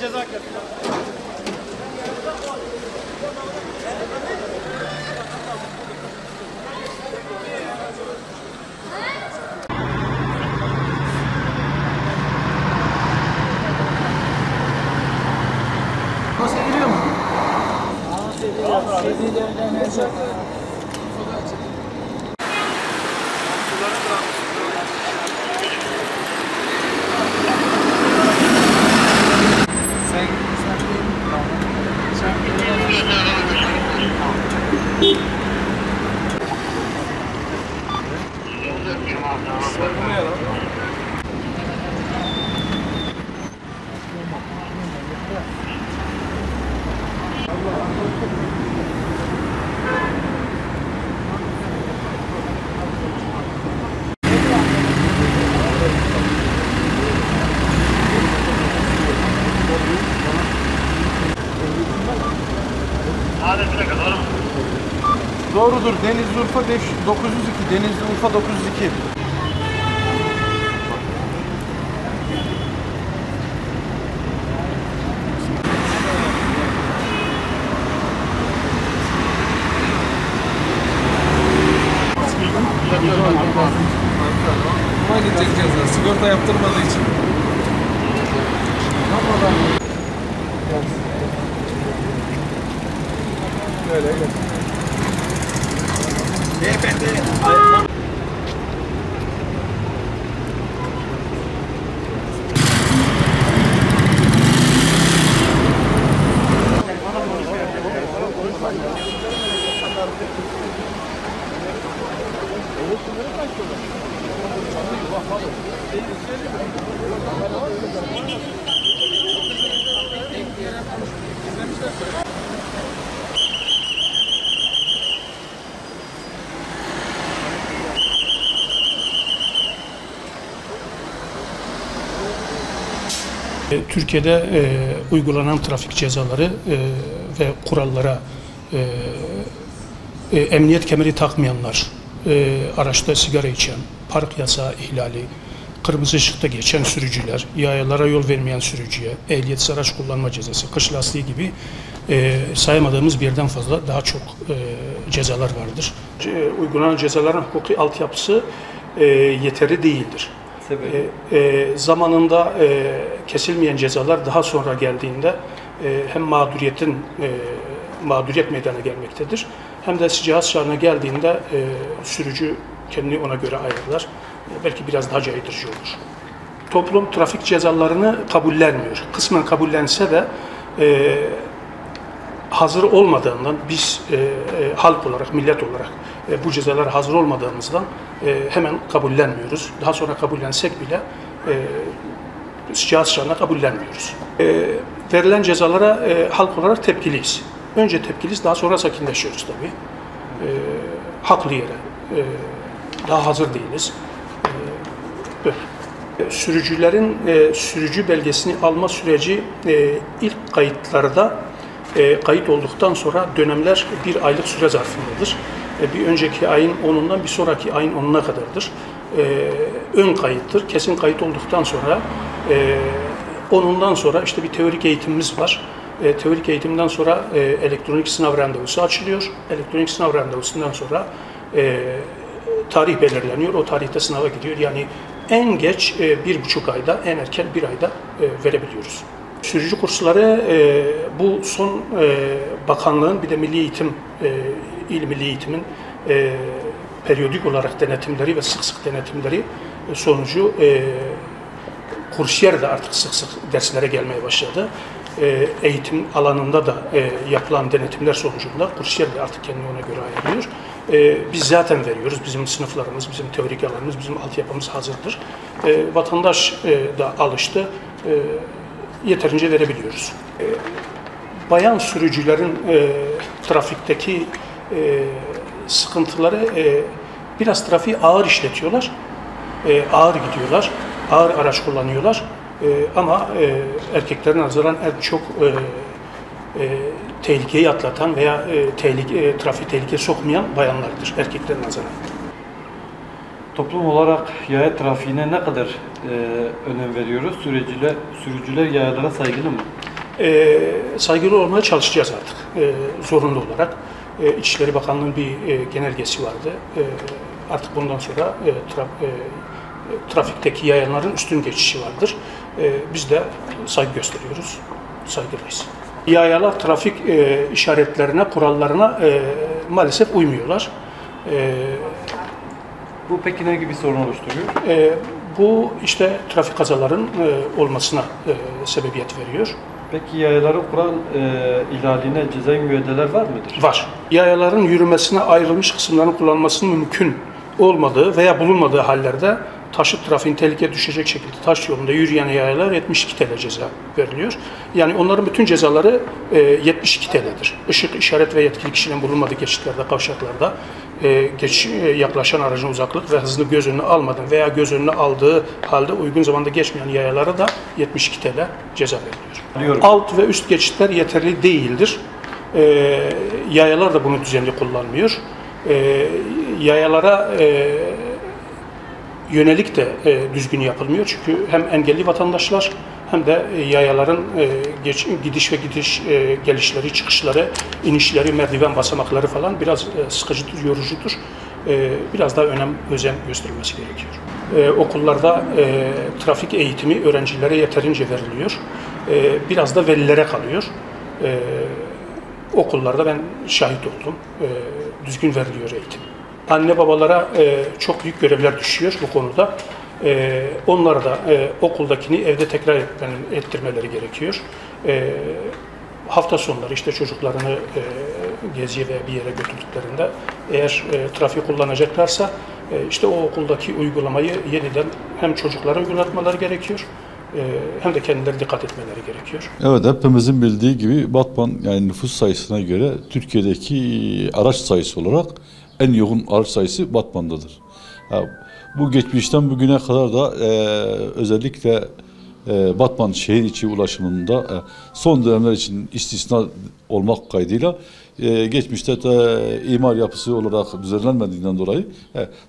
ceza kesiyor. Nasıl giriyor mu? Doğrudur. Denizli Urfa 902. Denizli Urfa 902. Ama gidecek ceza. Sigorta yaptırmadığı için. Öyle öyle. Beyefendi. Türkiye'de uygulanan trafik cezaları ve kurallara emniyet kemeri takmayanlar, araçta sigara içen, park yasağı ihlali, kırmızı ışıkta geçen sürücüler, yayalara yol vermeyen sürücüye, ehliyetsiz araç kullanma cezası, kış lastiği gibi sayamadığımız birden fazla daha çok cezalar vardır. Uygulanan cezaların hukuki altyapısı yeterli değildir. Zamanında kesilmeyen cezalar daha sonra geldiğinde hem mağduriyet meydana gelmektedir, hem de cihaz haline geldiğinde sürücü kendini ona göre ayarlar. Belki biraz daha caydırıcı olur. Toplum trafik cezalarını kabullenmiyor. Kısmen kabullense de hazır olmadığından biz halk olarak, millet olarak bu cezalara hazır olmadığımızdan hemen kabullenmiyoruz. Daha sonra kabullensek bile cihaz şartına kabullenmiyoruz. Verilen cezalara halk olarak tepkiliyiz. Önce tepkiliyiz, daha sonra sakinleşiyoruz tabii. Haklı yere. Daha hazır değiliz. Sürücülerin sürücü belgesini alma süreci ilk kayıtlarda kayıt olduktan sonra dönemler bir aylık süre zarfındadır. Bir önceki ayın 10'undan bir sonraki ayın 10'una kadardır. Ön kayıttır. Kesin kayıt olduktan sonra 10'undan sonra işte bir teorik eğitimimiz var. Teorik eğitimden sonra elektronik sınav randevusu açılıyor. Elektronik sınav randevusundan sonra tarih belirleniyor. O tarihte sınava gidiyor. Yani en geç 1,5 ayda, en erken 1 ayda verebiliyoruz. Sürücü kursları bu son bakanlığın bir de Milli Eğitim, İl Milli Eğitim'in periyodik olarak denetimleri ve sık sık denetimleri sonucu kursiyer de artık sık sık derslere gelmeye başladı. Eğitim alanında da yapılan denetimler sonucunda kursiyer de artık kendini ona göre ayarlıyor. Biz zaten veriyoruz. Bizim sınıflarımız, bizim teorik alanımız, bizim altyapımız hazırdır. Vatandaş da alıştı. Yeterince verebiliyoruz. Bayan sürücülerin trafikteki sıkıntıları biraz trafiği ağır işletiyorlar. Ağır gidiyorlar. Ağır araç kullanıyorlar. Ama erkeklerin nazaran en çok tehlikeyi atlatan veya trafik tehlikeye sokmayan bayanlardır erkeklerin nazaran. Toplum olarak yaya trafiğine ne kadar önem veriyoruz? Sürücüler yayalara saygılı mı? Saygılı olmaya çalışacağız artık zorunlu olarak. İçişleri Bakanlığı'nın bir genelgesi vardı. Artık bundan sonra trafikteki yayanların üstün geçişi vardır. Biz de saygı gösteriyoruz, saygılıyız. Yayalar trafik işaretlerine, kurallarına maalesef uymuyorlar. Bu peki ne gibi sorun oluşturuyor? Bu işte trafik kazaların olmasına sebebiyet veriyor. Peki yayaların kural ihlaline cezai müeyyideler var mıdır? Var. Yayaların yürümesine ayrılmış kısımların kullanılmasının mümkün olmadığı veya bulunmadığı hallerde taşıt trafiğin tehlikeye düşecek şekilde taş yolunda yürüyen yayalar 72 TL ceza veriliyor. Yani onların bütün cezaları 72 TL'dir. Işık, işaret ve yetkili kişinin bulunmadığı geçitlerde, kavşaklarda yaklaşan aracın uzaklık ve hızını göz önüne almadan veya göz önüne aldığı halde uygun zamanda geçmeyen yayalara da 72 TL ceza veriliyor. Alt ve üst geçitler yeterli değildir. Yayalar da bunu düzenli kullanmıyor. Yayalara yönelik de düzgün yapılmıyor. Çünkü hem engelli vatandaşlar hem de yayaların gidiş ve gelişleri, çıkışları, inişleri, merdiven basamakları falan biraz sıkıcıdır, yorucudur. Biraz daha özen gösterilmesi gerekiyor. Okullarda trafik eğitimi öğrencilere yeterince veriliyor. Biraz da velilere kalıyor. Okullarda ben şahit oldum. Düzgün veriliyor eğitim. Anne babalara çok büyük görevler düşüyor bu konuda. Onlara da okuldakini evde tekrar ettirmeleri gerekiyor. Hafta sonları işte çocuklarını geziye ve bir yere götürdüklerinde eğer trafik kullanacaklarsa işte o okuldaki uygulamayı yeniden hem çocuklara uygulatmaları gerekiyor hem de kendileri dikkat etmeleri gerekiyor. Evet, hepimizin bildiği gibi Batman yani nüfus sayısına göre Türkiye'deki araç sayısı olarak en yoğun araç sayısı Batman'dadır. Bu geçmişten bugüne kadar da özellikle Batman şehir içi ulaşımında son dönemler için istisna olmak kaydıyla geçmişte imar yapısı olarak düzenlenmediğinden dolayı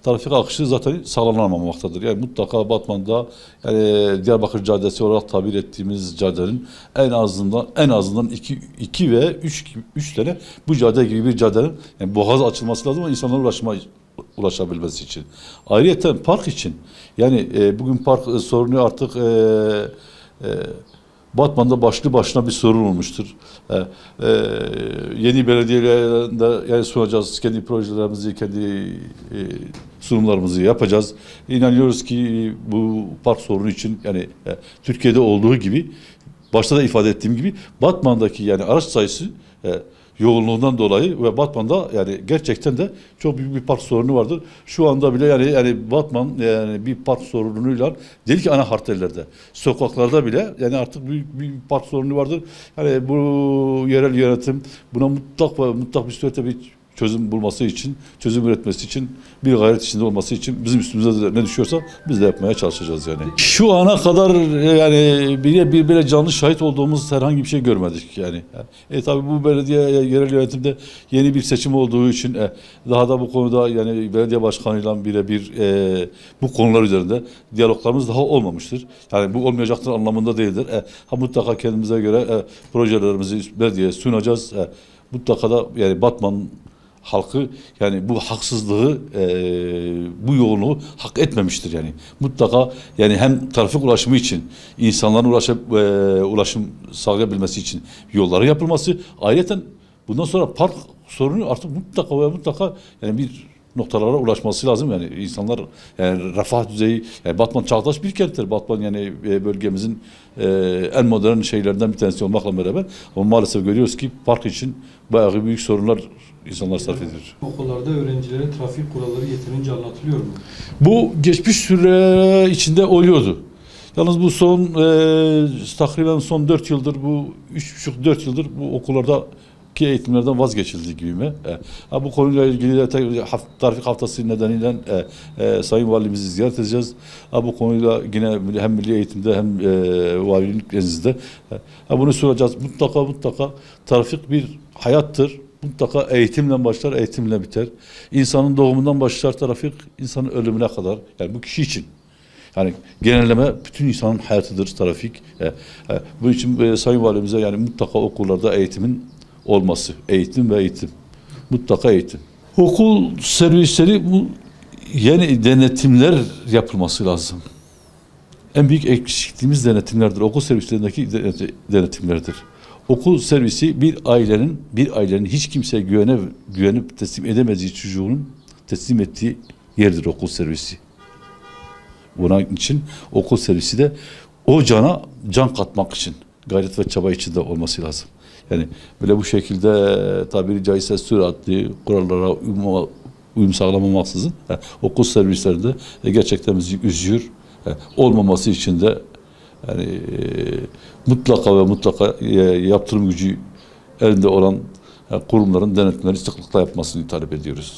trafik akışı zaten sağlanamamaktadır. Yani mutlaka Batman'da yani Diyarbakır Caddesi olarak tabir ettiğimiz caddenin en azından iki ve üç tane bu cadde gibi bir caddenin yani boğaz açılması lazım ama insanların ulaşabilmesi için. Ayrıca park için yani bugün park sorunu artık Batman'da başlı başına bir sorun olmuştur. Yeni belediyelerinde yani sunacağız kendi projelerimizi, kendi sunumlarımızı yapacağız. İnanıyoruz ki bu park sorunu için yani Türkiye'de olduğu gibi başta da ifade ettiğim gibi Batman'daki yani araç sayısı yoğunluğundan dolayı ve Batman'da yani gerçekten de çok büyük bir park sorunu vardır. Şu anda bile yani Batman yani bir park sorunuyla değil ki ana harterlerde, sokaklarda bile yani artık büyük bir park sorunu vardır. Yani bu yerel yönetim buna mutlak bir surette bir çözüm bulması için, çözüm üretmesi için, bir gayret içinde olması için bizim üstümüze de ne düşüyorsa biz de yapmaya çalışacağız yani. Şu ana kadar yani birbirine canlı şahit olduğumuz herhangi bir şey görmedik yani. Tabii bu belediye yerel yönetimde yeni bir seçim olduğu için daha da bu konuda yani belediye başkanıyla birebir bu konular üzerinde diyaloglarımız daha olmamıştır. Yani bu olmayacaktır anlamında değildir. Mutlaka kendimize göre projelerimizi belediyeye sunacağız. Mutlaka da yani Batman halkı yani bu haksızlığı, bu yoğunluğu hak etmemiştir yani. Mutlaka yani hem trafik ulaşımı için, insanların ulaşım sağlayabilmesi için yolların yapılması, ayrıca bundan sonra park sorunu artık mutlaka yani bir noktalara ulaşması lazım yani insanlar yani refah düzeyi yani Batman çağdaş bir kenttir. Batman yani bölgemizin en modern şeylerden bir tanesi olmakla beraber ama maalesef görüyoruz ki park için bayağı büyük sorunlar insanlar sarf ediyor. Okullarda öğrencilere trafik kuralları yeterince anlatılıyor mu? Bu geçmiş süre içinde oluyordu. Yalnız bu takriben son 4 yıldır bu 3,5-4 yıldır bu okullarda ki eğitimlerden vazgeçildi gibi mi? Bu konuyla ilgili de trafik haftası nedeniyle Sayın Valimizi ziyaret edeceğiz. Bu konuyla yine hem milli eğitimde hem valilik nezdinde bunu soracağız. Mutlaka trafik bir hayattır. Mutlaka eğitimle başlar, eğitimle biter. İnsanın doğumundan başlar trafik, insanın ölümüne kadar. Yani bu kişi için. Yani genelleme bütün insanın hayatıdır trafik. Bunun için Sayın Valimize yani mutlaka okullarda eğitimin olması. Eğitim ve eğitim. Mutlaka eğitim. Okul servisleri bu yeni denetimler yapılması lazım. En büyük eksikliğimiz denetimlerdir. Okul servislerindeki denetimlerdir. Okul servisi bir ailenin hiç kimseye güvenip teslim edemediği çocuğunun teslim ettiği yerdir okul servisi. Bunun için okul servisi de o cana can katmak için gayret ve çaba içinde olması lazım. Yani böyle bu şekilde tabiri caizse süratli kurallara uyum sağlamamaksızın okul servislerinde gerçekten bizi üzüyor. Olmaması için de yani mutlaka ve mutlaka yaptırım gücü elinde olan kurumların denetimleri sıklıkla yapmasını talep ediyoruz.